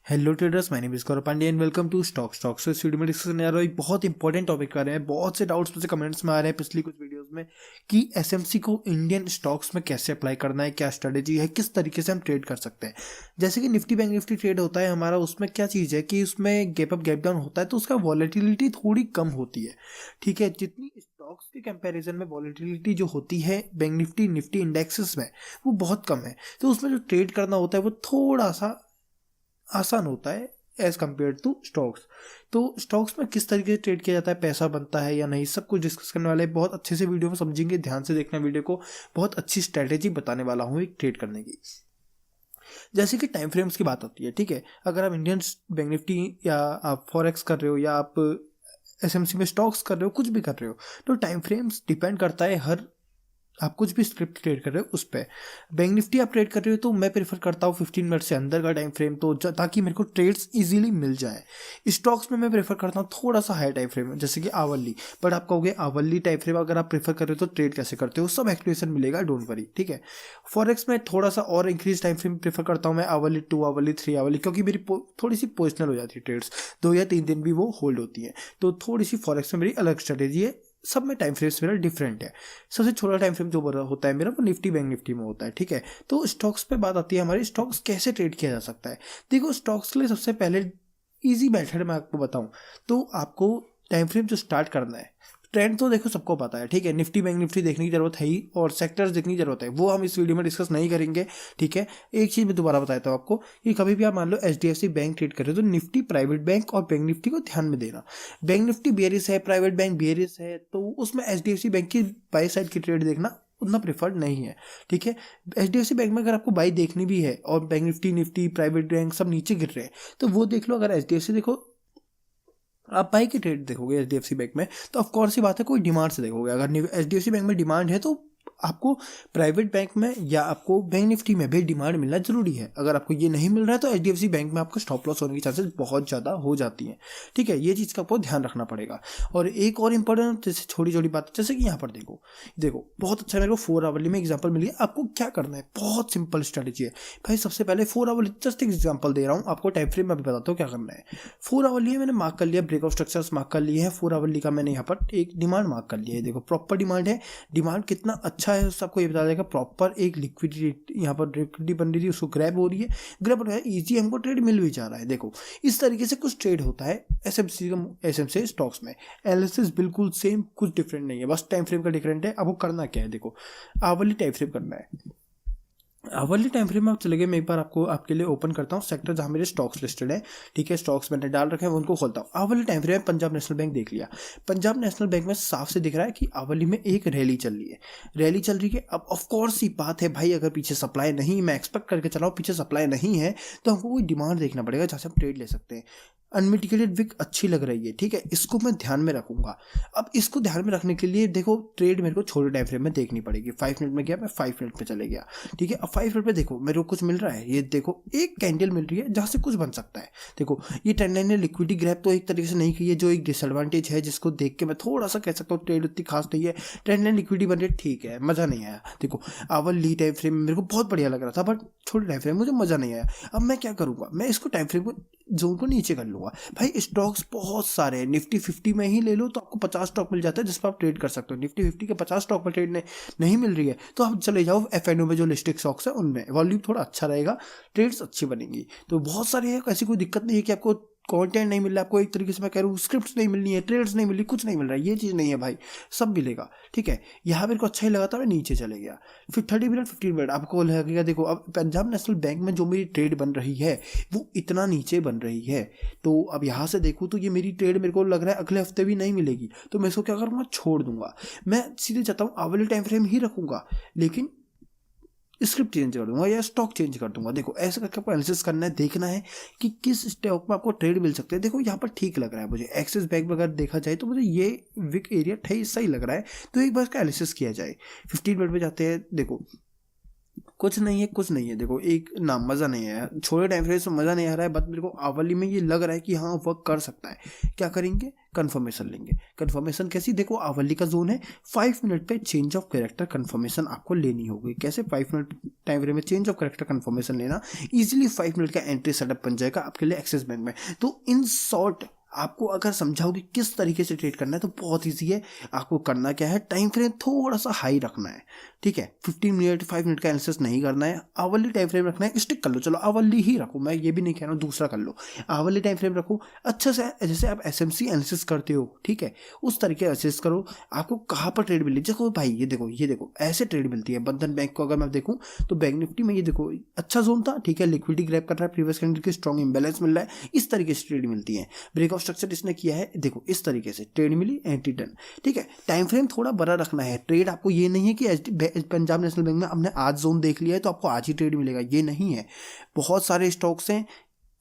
Hello traders, my name is Gaurav Pandey and welcome to stocks. So इस video में discuss करने जा रहा हूँ एक बहुत इंपॉर्टेंट टॉपिक कर रहे हैं। बहुत से डाउट्स मुझे कमेंट्स में आ रहे हैं पिछली कुछ वीडियोस में कि एसएमसी को इंडियन स्टॉक्स में कैसे अप्लाई करना है, क्या स्ट्रेटेजी है, किस तरीके से हम ट्रेड कर सकते हैं। जैसे कि निफ्टी बैंक निफ्टी ट्रेड होता है हमारा, उसमें क्या चीज़ है कि उसमें गैप अप गैप डाउन होता है तो उसका वॉलेटिलिटी थोड़ी कम होती है। ठीक है, जितनी स्टॉक्स के कंपैरिजन में वॉलेटिलिटी जो होती है बैंक निफ्टी निफ्टी इंडेक्सेस में वो बहुत कम है, तो उसमें जो ट्रेड करना होता है वो थोड़ा सा आसान होता है एज कम्पेयर टू स्टॉक्स। तो स्टॉक्स में किस तरीके से ट्रेड किया जाता है, पैसा बनता है या नहीं, सब कुछ डिस्कस करने वाले हैं। बहुत अच्छे से वीडियो में समझेंगे, ध्यान से देखना वीडियो को। बहुत अच्छी स्ट्रैटेजी बताने वाला हूँ एक ट्रेड करने की। जैसे कि टाइम फ्रेम्स की बात होती है, ठीक है, अगर आप इंडियन बैंक निफ्टी या आप फॉरेक्स कर रहे हो या आप एसएमसी में स्टॉक्स कर रहे हो, कुछ भी कर रहे हो, तो टाइम फ्रेम्स डिपेंड करता है हर आप कुछ भी स्क्रिप्ट ट्रेड कर रहे हो उस पर। बैंक निफ्टी आप ट्रेड कर रहे हो तो मैं प्रेफर करता हूँ 15 मिनट से अंदर का टाइम फ्रेम, तो ताकि मेरे को ट्रेड्स इजीली मिल जाए। स्टॉक्स में मैं प्रेफर करता हूँ थोड़ा सा हाई टाइम फ्रेम, जैसे कि आवरली। बट आप कहोगे आवरली टाइम फ्रेम अगर आप प्रेफर कर रहे हो तो ट्रेड कैसे करते हो, सब एक्सप्लेनेशन मिलेगा, डोंट वरी। ठीक है, फॉरेक्स में थोड़ा सा और इंक्रीज टाइम फ्रेम प्रेफर करता हूँ मैं, आवरली 2 आवरली 3 आवरली, क्योंकि मेरी थोड़ी सी पोजिशनल हो जाती है, ट्रेड्स 2 या 3 दिन भी वो होल्ड होती है। तो थोड़ी सी फॉरेक्स में मेरी अलग स्ट्रेटेजी है, सब में टाइम फ्रेम्स मेरा डिफरेंट है। सबसे छोटा टाइम फ्रेम जो होता है मेरा वो निफ्टी बैंक निफ्टी में होता है। ठीक है, तो स्टॉक्स पे बात आती है हमारी, स्टॉक्स कैसे ट्रेड किया जा सकता है। देखो, स्टॉक्स के लिए सबसे पहले इजी मेथड मैं आपको बताऊं तो आपको टाइम फ्रेम जो स्टार्ट करना है, ट्रेंड तो देखो सबको पता है, ठीक है, निफ्टी बैंक निफ्टी देखने की जरूरत है ही, और सेक्टर्स देखने की जरूरत है, वो हम इस वीडियो में डिस्कस नहीं करेंगे। ठीक है, एक चीज़ मैं दोबारा बताता हूँ आपको कि कभी भी आप मान लो एचडीएफसी बैंक ट्रेड कर रहे हो तो निफ्टी प्राइवेट बैंक और बैंक निफ्टी को ध्यान में देना। बैंक निफ्टी बेयरिश है, प्राइवेट बैंक बेयरिश है, तो उसमें एचडीएफसी बैंक की बाई साइड की ट्रेड देखना उतना प्रेफर्ड नहीं है। ठीक है, एचडीएफसी बैंक में अगर आपको बाई देखनी भी है और bank Nifty Nifty private bank सब नीचे गिर रहे हैं तो वो देख लो। अगर एचडीएफसी देखो, आप बाई की ट्रेड देखोगे एचडीएफसी बैंक में तो ऑफ कोर्स ही बात है कोई डिमांड से देखोगे। अगर एचडीएफसी बैंक में डिमांड है तो आपको प्राइवेट बैंक में या आपको बैंक निफ्टी में भी डिमांड मिलना जरूरी है। अगर आपको ये नहीं मिल रहा है तो एचडीएफसी बैंक में आपको स्टॉप लॉस होने की चांसेस बहुत ज़्यादा हो जाती हैं। ठीक है, ये चीज़ का आपको ध्यान रखना पड़ेगा। और एक और इंपॉर्टेंट जैसे छोटी छोटी बात, जैसे कि यहाँ पर देखो देखो बहुत अच्छा मेरे को 4 आवरली में एग्जाम्पल मिली है। आपको क्या करना है, बहुत सिंपल स्ट्रेटेजी है भाई। सबसे पहले 4 आवरली, जस्ट एग्जाम्पल दे रहा हूँ आपको, टाइम फ्रेम में भी बताता हूँ क्या करना है। 4 आवरली है, मैंने मार्क कर लिया, ब्रेकआउट स्ट्रक्चर्स मार्क कर लिए हैं। 4 आवरली का मैंने यहाँ पर एक डिमांड मार्क कर लिया है। देखो प्रॉपर डिमांड है, डिमांड कितना अच्छा है उससे आपको ये बता देगा। प्रॉपर एक लिक्विडिटी यहाँ पर लिक्विडिटी बन रही है, उसको ग्रैब हो रही है, ग्रैब हो रहा है, ईजी हमको ट्रेड मिल भी जा रहा है। देखो इस तरीके से कुछ ट्रेड होता है एसएमसी स्टॉक्स में। एनालिसिस बिल्कुल सेम, कुछ डिफरेंट नहीं है, बस टाइम फ्रेम का डिफरेंट है। आपको करना क्या है, देखो आवरली टाइम फ्रेम करना है। आवरली टाइम फ्रेम में आप चले गए, मैं एक बार आपको आपके लिए ओपन करता हूँ सेक्टर जहाँ मेरे स्टॉक्स लिस्टेड है। ठीक है, स्टॉक्स मैंने डाल रखे हैं, उनको खोलता हूँ। आवरली टाइम फ्रेम में पंजाब नेशनल बैंक देख लिया। पंजाब नेशनल बैंक में साफ से दिख रहा है कि आवरली में एक रैली चल रही है, रैली चल रही है। अब ऑफकोर्स ही बात है भाई, अगर पीछे सप्लाई नहीं, मैं एक्सपेक्ट करके चला हूँ पीछे सप्लाई नहीं है, तो हमको कोई डिमांड देखना पड़ेगा जहाँ से हम ट्रेड ले सकते हैं। अनमिटिगेटेड विक अच्छी लग रही है, ठीक है, इसको मैं ध्यान में रखूंगा। अब इसको ध्यान में रखने के लिए देखो ट्रेड मेरे को छोटे टाइम फ्रेम में देखनी पड़ेगी। 5 मिनट में गया, मैं 5 मिनट में चले गया। ठीक है, अब 5 मिनट में देखो मेरे को कुछ मिल रहा है, ये देखो एक कैंडल मिल रही है जहाँ से कुछ बन सकता है। देखो ये ट्रेंड लाइन ने लिक्विडिटी ग्रैब तो एक तरीके से नहीं की है, जो एक डिसएडवांटेज है जिसको देख के मैं थोड़ा सा कह सकता हूँ ट्रेड उतनी खास नहीं है। ट्रेंड लाइन लिक्विडिटी बन रही है, ठीक है, मज़ा नहीं आया। देखो आवरली टाइम फ्रेम में मेरे को बहुत बढ़िया लग रहा था, बट छोटे टाइम फ्रेम मुझे मज़ा नहीं आया। अब मैं क्या करूँगा, मैं इसको टाइम फ्रेम को जोन को नीचे कर लूँगा। भाई स्टॉक्स बहुत सारे हैं, निफ्टी 50 में ही ले लो तो आपको 50 स्टॉक मिल जाता है जिस पर आप ट्रेड कर सकते हो। निफ्टी 50 के 50 स्टॉक पर ट्रेड नहीं मिल रही है तो आप चले जाओ एफएनओ में, जो लिस्टेड स्टॉक्स है उनमें वॉल्यूम थोड़ा अच्छा रहेगा, ट्रेड्स अच्छी बनेंगी। तो बहुत सारे हैं, ऐसी कोई दिक्कत नहीं है कि आपको कंटेंट नहीं मिल रहा है, आपको एक तरीके से मैं कह रहा हूँ स्क्रिप्ट्स नहीं मिलनी है, ट्रेड्स नहीं मिल रही, कुछ नहीं मिल रहा है, ये चीज़ नहीं है भाई, सब मिलेगा। ठीक है, यहाँ मेरे को अच्छा ही लगा था, मैं नीचे चले गया। फिर 30 मिनट 15 मिनट आपको लगेगा, देखो अब पंजाब नेशनल बैंक में जो मेरी ट्रेड बन रही है वो इतना नीचे बन रही है, तो अब यहाँ से देखूँ तो ये मेरी ट्रेड मेरे को लग रहा है अगले हफ्ते भी नहीं मिलेगी, तो मैं इसको क्या करूँगा, छोड़ दूंगा। मैं सीधे चाहता हूँ आवरली टाइम फ्रेम ही रखूँगा, लेकिन स्क्रिप्ट चेंज कर दूंगा या स्टॉक चेंज कर दूंगा। देखो ऐसे करके आपको एनालिसिस करना है, देखना है कि किस स्टॉक में आपको ट्रेड मिल सकते हैं। देखो यहाँ पर ठीक लग रहा है मुझे, एक्सिस बैंक में अगर देखा जाए तो मुझे ये विक एरिया सही लग रहा है, तो एक बार इसका एनालिसिस किया जाए। 15 मिनट में जाते हैं, देखो कुछ नहीं है, कुछ नहीं है। देखो एक ना मज़ा नहीं आया, छोटे टाइम फ्रेम में मज़ा नहीं आ रहा है, बट मेरे को आवली में ये लग रहा है कि हाँ वर्क कर सकता है। क्या करेंगे, कन्फर्मेशन लेंगे। कन्फर्मेशन कैसी, देखो आवली का जोन है, 5 मिनट पे चेंज ऑफ कैरेक्टर कन्फर्मेशन आपको लेनी होगी। कैसे 5 मिनट टाइम फ्रेम में चेंज ऑफ कैरेक्टर कन्फर्मेशन लेना, ईजिली 5 मिनट का एंट्री सेटअप बन जाएगा आपके लिए एक्सिस बैंक में। तो इन शॉर्ट आपको अगर समझाओगे किस तरीके से ट्रेड करना है तो बहुत ईजी है। आपको करना क्या है, टाइम फ्रेम थोड़ा सा हाई रखना है, ठीक है। 15 मिनट 5 मिनट का एनालिसिस नहीं करना है, आवरली टाइम फ्रेम रखना है। स्टिक कर लो, चलो आवरली ही रखो, मैं ये भी नहीं कह रहा हूँ दूसरा कर लो। आवरली टाइम फ्रेम रखो अच्छा से, जैसे आप एसएमसी एनालिसिस करते हो, ठीक है, उस तरीके एनालिसिस करो। आपको कहाँ पर ट्रेड मिली, देखो भाई ये देखो, ये देखो ऐसे ट्रेड मिलती है। बंधन बैंक को अगर मैं देखूँ तो बैंक निफ्टी में ये देखो अच्छा जोन था, ठीक है, लिक्विडिटी ग्रैब कर रहा है, प्रीवियस कैंडल की स्ट्रॉन्ग इंबैलेंस मिल रहा है, इस तरीके से ट्रेड मिलती है। ब्रेकआउट स्ट्रक्चर इसने किया है, देखो इस तरीके से ट्रेड मिली, एंट्री डन, ठीक है। टाइम फ्रेम थोड़ा बड़ा रखना है। ट्रेड आपको ये नहीं है कि पंजाब नेशनल बैंक में हमने आज जोन देख लिया है तो आपको आज ही ट्रेड मिलेगा, ये नहीं है। बहुत सारे स्टॉक्स हैं,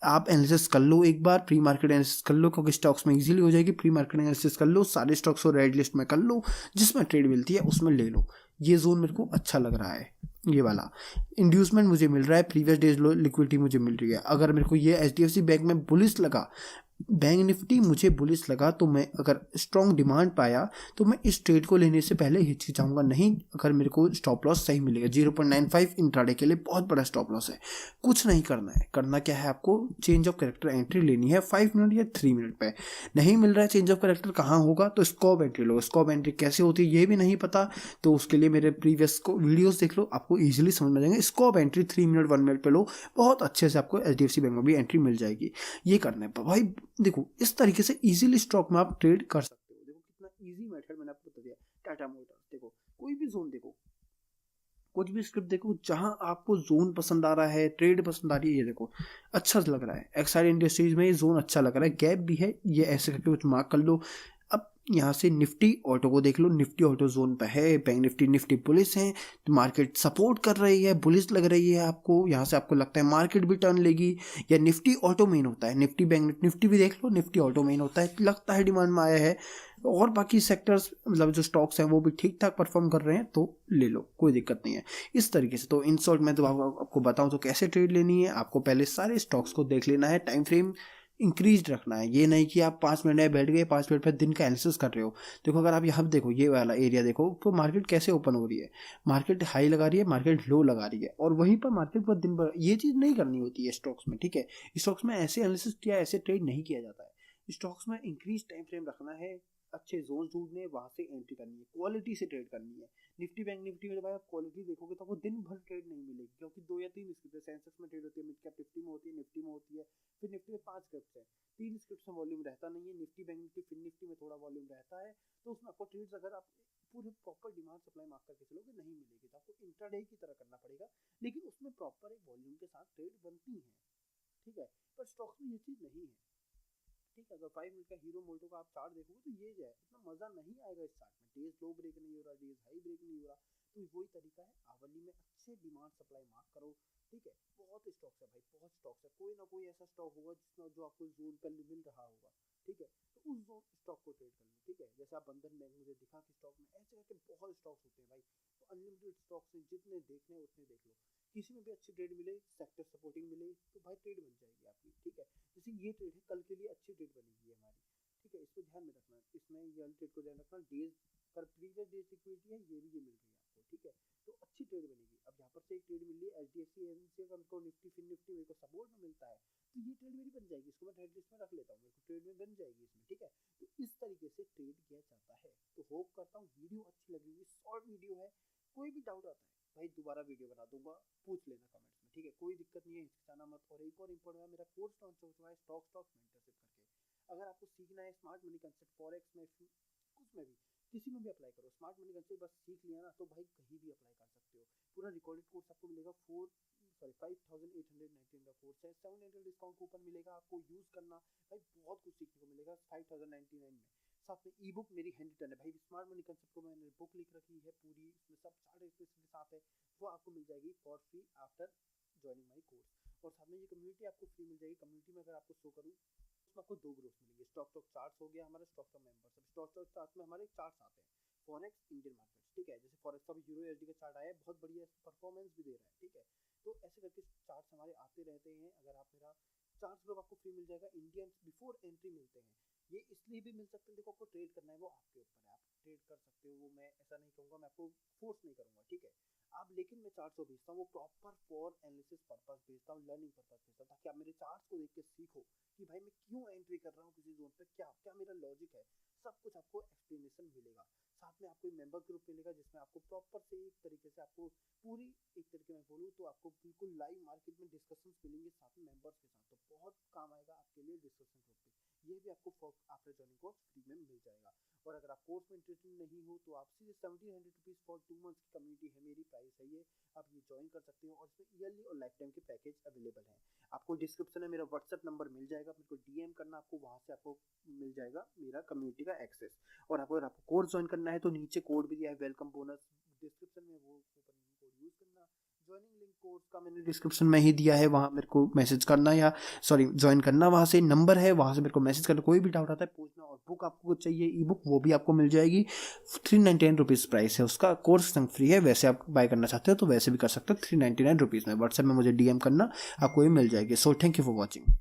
आप एनालिसिस कर लो एक बार, प्री मार्केट एनालिसिस कर लो, क्योंकि स्टॉक्स में इजीली हो जाएगी। प्री मार्केट एनालिसिस कर लो, सारे स्टॉक्स को रेड लिस्ट में कर लो, जिसमें ट्रेड मिलती है उसमें ले लो। ये जोन मेरे को अच्छा लग रहा है, ये वाला इंड्यूसमेंट मुझे मिल रहा है, प्रीवियस डेज लो लिक्विडिटी मुझे मिल रही है। अगर मेरे को ये एचडीएफसी बैंक में बुलिश लगा, बैंक निफ्टी मुझे बुलिश लगा, तो मैं अगर स्ट्रॉन्ग डिमांड पाया तो मैं इस ट्रेड को लेने से पहले हिचकिचाऊंगा नहीं। अगर मेरे को स्टॉप लॉस सही मिलेगा, 0.95 इंट्राडे के लिए बहुत बड़ा स्टॉप लॉस है। कुछ नहीं करना है, करना क्या है, आपको चेंज ऑफ कैरेक्टर एंट्री लेनी है 5 मिनट या 3 मिनट पे। नहीं मिल रहा है चेंज ऑफ कैरेक्टर, कहाँ होगा, तो स्कॉप एंट्री लो। स्कॉप एंट्री कैसे होती है ये भी नहीं पता तो उसके लिए मेरे प्रीवियस को वीडियोस देख लो, आपको ईजिली समझ में जाएंगे। स्कॉप एंट्री 3 मिनट 1 मिनट पे लो, बहुत अच्छे से आपको एचडीएफसी बैंक में भी एंट्री मिल जाएगी। ये करना है भाई। देखो इस तरीके से इजीली स्टॉक में आप ट्रेड कर सकते हो। देखो कितना इजी मेथड मैंने आपको बता दिया। टाटा मोटर्स देखो, कोई भी जोन देखो, कुछ भी स्क्रिप्ट देखो, जहां आपको जोन पसंद आ रहा है, ट्रेड पसंद आ रही है, ये देखो अच्छा लग रहा है। एक्साइड इंडस्ट्रीज में ये जोन अच्छा लग रहा है, गैप भी है, ये ऐसे करके कुछ मार्क कर लो। अब यहाँ से निफ्टी ऑटो को देख लो, निफ्टी ऑटो जोन पे है, बैंक निफ्टी निफ्टी बुलिश है, तो मार्केट सपोर्ट कर रही है, बुलिश लग रही है आपको। यहाँ से आपको लगता है मार्केट भी टर्न लेगी, या निफ्टी ऑटो मेन होता है, निफ्टी बैंक निफ्टी भी देख लो, निफ्टी ऑटो मेन होता है, लगता है डिमांड में आया है। और बाकी सेक्टर्स मतलब जो स्टॉक्स हैं वो भी ठीक ठाक परफॉर्म कर रहे हैं, तो ले लो, कोई दिक्कत नहीं है। इस तरीके से तो इन शॉर्ट मैं तो आपको बताऊं तो कैसे ट्रेड लेनी है। आपको पहले सारे स्टॉक्स को देख लेना है, टाइम फ्रेम इंक्रीज रखना है। ये नहीं कि आप 5 मिनट में बैठ गए, 5 मिनट पर दिन का एनालिसिस कर रहे हो। देखो अगर आप यहाँ देखो, ये वाला एरिया देखो तो मार्केट कैसे ओपन हो रही है, मार्केट हाई लगा रही है, मार्केट लो लगा रही है, और वहीं पर मार्केट पर दिन भर ये चीज़ नहीं करनी होती है स्टॉक्स में, ठीक है। स्टॉक्स में ऐसे एनालिसिस किया, ऐसे ट्रेड नहीं किया जाता है। स्टॉक्स में इंक्रीज टाइम फ्रेम रखना है, अच्छे जोन ढूंढने, वहां से एंट्री करनी है, क्वालिटी से ट्रेड करनी है। निफ्टी बैंक निफ्टी में जब आप क्वालिटी देखोगे तो आपको दिन भर ट्रेड नहीं मिलेगी, क्योंकि 2 या 3 स्क्रिप्ट सेंसेक्स में ट्रेड होती है, मिड कैप निफ्टी में होती है, निफ्टी में होती है, फिर निफ्टी में 5 स्क्रिप्ट है, 3 स्क्रिप्ट में वॉल्यूम रहता नहीं है। निफ्टी बैंक निफ्टी फिर निफ्टी में थोड़ा वॉल्यूम रहता है, तो उसमें आपको ट्रेड्स अगर आप पूरे प्रॉपर डिमांड सप्लाई मार्क करके चलोगे नहीं मिलेगी, तो आपको इंट्राडे की तरह करना पड़ेगा, लेकिन उसमें प्रॉपर एक वॉल्यूम के साथ ट्रेड बनती है, ठीक है। पर स्टॉक्स में ये चीज़ नहीं है, ठीक है। अगर 5 मिनट का हीरो मोटो का आप चार्ट देखोगे तो ये जो है इतना मजा नहीं आएगा इस चार्ट में, डेज लो ब्रेक नहीं हो रहा, डेज हाई ब्रेक नहीं हो रहा। तो वही तरीका है, आवली में अच्छे डिमांड सप्लाई मार्क करो, ठीक है। बहुत स्टॉक्स है भाई, बहुत स्टॉक्स है, कोई ना कोई ऐसा स्टॉक होगा जिसमें जो आपको जोन पर मिल रहा होगा, ठीक है, तो उस जोन स्टॉक को ट्रेड कर लो, ठीक है। जैसे आप बंधन बैंक मुझे दिखा कि स्टॉक में ऐसे करके बहुत स्टॉक्स होते हैं भाई, तो अनलिमिटेड स्टॉक्स हैं, जितने देखने उतने देख लो, किसी में भी अच्छी ट्रेड मिले, सेक्टर सपोर्टिंग मिले तो भाई ट्रेड बन जाएगी आपकी, ठीक है। जैसे ये ट्रेड है, कल के लिए अच्छी ट्रेड बनेगी हमारी, ठीक है। इस पर ध्यान में रखना, इसमें ये ट्रेड को ध्यान रखना, डेज पर प्रीवियस डेज लिक्विडिटी है, ये भी ये मिल रही है आपको, ठीक है, तो अच्छी ट्रेड बनेगी। अब यहाँ पर से एक ट्रेड मिल रही है एचडीएफसी एजेंसी का, हमको निफ्टी फिर निफ्टी मेरे को सपोर्ट में मिलता है, तो ये ट्रेड मेरी बन जाएगी, इसको मैं ट्रेड लिस्ट में रख लेता हूँ, मेरे को ट्रेड में बन जाएगी इसमें, ठीक है। तो इस तरीके से ट्रेड किया जाता है। तो होप करता हूँ वीडियो अच्छी लगी होगी, शॉर्ट वीडियो है, कोई भी डाउट आता है भाई दोबारा वीडियो बना दूंगा, पूछ लेना कमेंट्स में, ठीक है, कोई दिक्कत नहीं है, हिचकिचाना मत। और एक और इम्पोर्टेंट है, मेरा कोर्स लॉन्च हो चुका है स्टॉक्स मेंटरशिप करके। अगर आपको सीखना है स्मार्ट मनी कंसेप्ट, फॉरेक्स में, कुछ में भी, किसी में भी अप्लाई करो, स्मार्ट मनी कंसेप्ट बस सीख लिया ना तो भाई कहीं भी अप्लाई कर सकते हो। पूरा रिकॉर्डेड कोर्स आपको मिलेगा 5899 का कोर्स है, 700 डिस्काउंट कूपन मिलेगा आपको, यूज करना भाई, बहुत कुछ सीखने को मिलेगा 5099 में। साथ में ई बुक मेरी हैंड रिटन है भाई, स्मार्ट मनी कंसेप्ट को मैंने बुक लिख रखी है पूरी, इसमें सब चार्ट के साथ है, वो आपको मिल जाएगी for free after joining my course. और साथ में ये कम्युनिटी आपको फ्री मिल जाएगी। कम्युनिटी में अगर आपको शो करूँ, उसमें आपको 2 ग्रुप्स मिलेंगे, स्टॉक चार्ट्स हो गया हमारा, स्टॉक मेंबर्स, स्टॉक चार्ट में हमारे चार्ट्स आते हैं, फॉरेक्स इंडियन मार्केट, ठीक है। जैसे फॉरेक्स का भी यूरो एसडी का चार्ट आया है, बहुत बढ़िया परफॉर्मेंस भी दे रहा है, ठीक है। तो ऐसे करके चार्ट्स हमारे आते रहते हैं। अगर आप मेरा चार्ट्स ग्रुप आपको फ्री मिल जाएगा, इंडियन बिफोर एंट्री मिलते हैं। ये इसलिए भी मिल सकते हैं, देखो आपको ट्रेड करना है वो आपके ऊपर है, आप ट्रेड कर सकते हो, वो मैं ऐसा नहीं कहूँगा, मैं आपको फोर्स नहीं करूँगा, ठीक है। आप लेकिन मैं चार्ट्स को भेजता हूँ वो प्रॉपर फॉर एनालिसिस पर्पस भेजता हूँ, लर्निंग पर्पस भेजता हूँ, ताकि आप मेरे चार्ट्स को देख के सीखो कि भाई मैं क्यों एंट्री कर रहा हूँ किसी जोन पे, क्या क्या मेरा लॉजिक है, सब कुछ आपको एक्सप्लेनेशन मिलेगा। साथ में आपको एक मेंबर ग्रुप मिलेगा जिसमें आपको प्रॉपर से एक तरीके से आपको पूरी, एक तरीके में बोलूँ तो आपको बिल्कुल लाइव मार्केट में डिस्कशंस मिलेंगे साथ में मेंबर्स के साथ, तो बहुत काम आएगा आपके लिए डिस्कशन ग्रुप पे। ये भी आपको आफ्टर ज्वाइनिंग कोर्स फ्री में मिल जाएगा। और अगर आप कोर्स में इंटरेस्टेड नहीं हो तो आप सीधे 1700 रुपीज़ फॉर 2 मंथ्स की कम्युनिटी है, मेरी प्राइस है ये, आप ये ज्वाइन कर सकते हो। और इसमें ईयरली और लाइफ टाइम के पैकेज अवेलेबल हैं। आपको डिस्क्रिप्शन में मेरा व्हाट्सएप नंबर मिल जाएगा, मेरे को डीएम करना, आपको वहाँ से आपको मिल जाएगा मेरा कम्युनिटी का एक्सेस। और अगर आपको कोर्स ज्वाइन करना है तो नीचे कोड भी दिया है वेलकम बोनस डिस्क्रिप्शन में, वो कूपन कोड यूज करना। ज्वाइनिंग लिंक कोर्स का मैंने डिस्क्रिप्शन में ही दिया है, वहाँ मेरे को मैसेज करना, या सॉरी ज्वाइन करना, वहाँ से नंबर है, वहाँ से मेरे को मैसेज करना, कोई भी डाउट आता है पूछना। और बुक आपको चाहिए ई बुक, वो भी आपको मिल जाएगी। 399 रुपीज़ प्राइस है उसका, कोर्स संग फ्री है। वैसे आप बाय करना चाहते हो तो वैसे भी कर सकते हो 399 रुपीज़ में। व्हाट्सएप में मुझे डीएम करना, आपको ये मिल जाएगी। So thank you for watching.